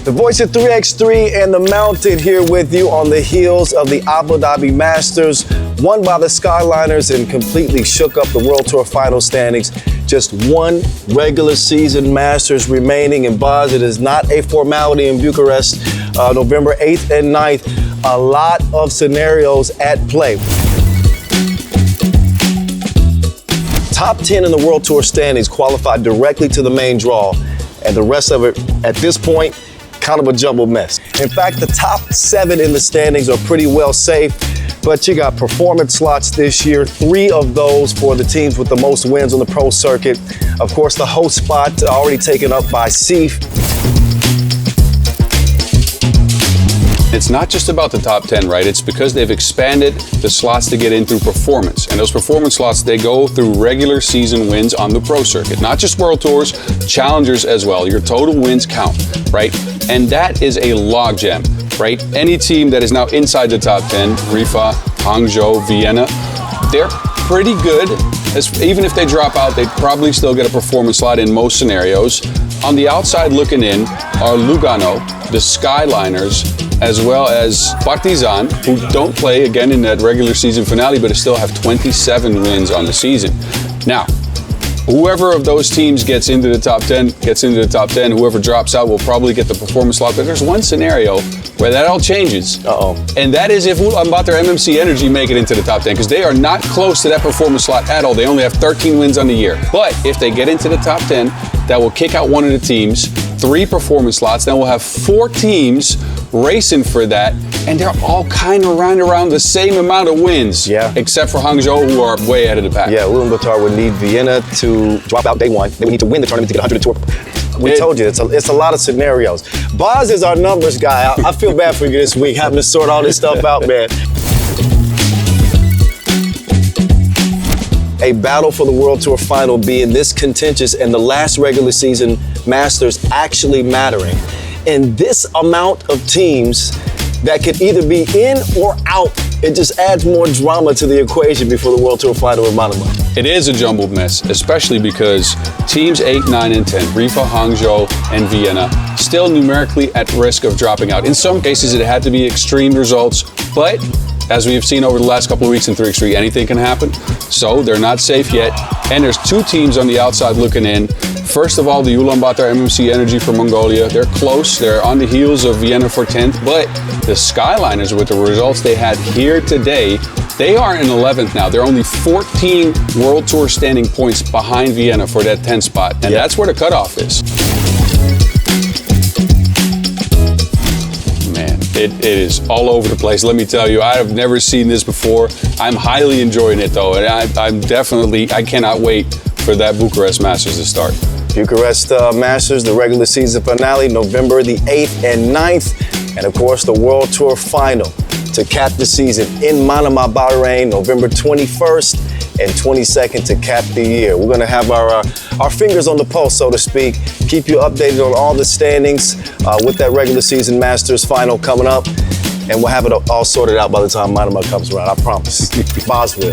The voice of 3x3 and the Mountain here with you on the heels of the Abu Dhabi Masters, won by the Skyliners and completely shook up the World Tour final standings. Just one regular season Masters remaining, and Boz, it is not a formality in Bucharest, November 8th and 9th. A lot of scenarios at play. Top 10 in the World Tour standings qualified directly to the main draw, and the rest of it, at this point, kind of a jumbled mess. In fact, the top 7 in the standings are pretty well safe, but you got performance slots this year, 3 of those for the teams with the most wins on the pro circuit. Of course, the host spot already taken up by Sif. It's not just about the top 10, right? It's because they've expanded the slots to get in through performance. And those performance slots, they go through regular season wins on the pro circuit. Not just World Tours, Challengers as well. Your total wins count, right? And that is a logjam, right? Any team that is now inside the top 10, Rifa, Hangzhou, Vienna, they're pretty good. Even if they drop out, they'd probably still get a performance slot in most scenarios. On the outside looking in are Lugano, the Skyliners, as well as Partizan, who don't play again in that regular season finale, but still have 27 wins on the season. Now, whoever of those teams gets into the top 10, gets into the top 10. Whoever drops out will probably get the performance slot. But there's one scenario where that all changes. And that is if Ulaanbaatar MMC Energy make it into the top 10, because they are not close to that performance slot at all. They only have 13 wins on the year. But if they get into the top 10, that will kick out one of the teams, 3 performance slots. Then we'll have 4 teams racing for that, and they're all kind of around the same amount of wins. Yeah. Except for Hangzhou, who are way ahead of the pack. Yeah, Ulaanbaatar would need Vienna to drop out day 1. They would need to win the tournament to get 100 tour. We told you, it's a lot of scenarios. Boz is our numbers guy. I feel bad for you this week, having to sort all this stuff out, man. A battle for the World Tour final being this contentious and the last regular season Masters actually mattering. And this amount of teams that could either be in or out, it just adds more drama to the equation before the World Tour final in Manama. It is a jumbled mess, especially because teams 8, 9, and 10, Rifa, Hangzhou, and Vienna, still numerically at risk of dropping out. In some cases, it had to be extreme results, but as we have seen over the last couple of weeks in 3x3, anything can happen. So they're not safe yet. And there's 2 teams on the outside looking in. First of all, the Ulaanbaatar MMC Energy from Mongolia. They're close. They're on the heels of Vienna for 10th. But the Skyliners, with the results they had here today, they are in 11th now. They're only 14 World Tour standing points behind Vienna for that 10th spot. And that's where the cutoff is. Man, it is all over the place. Let me tell you, I have never seen this before. I'm highly enjoying it, though. And I cannot wait for that Bucharest Masters to start. Bucharest Masters, the regular season finale, November the 8th and 9th. And of course, the World Tour final to cap the season in Manama, Bahrain, November 21st and 22nd to cap the year. We're gonna have our fingers on the pulse, so to speak, keep you updated on all the standings with that regular season Masters final coming up. And we'll have it all sorted out by the time Manama comes around, I promise. Boz will.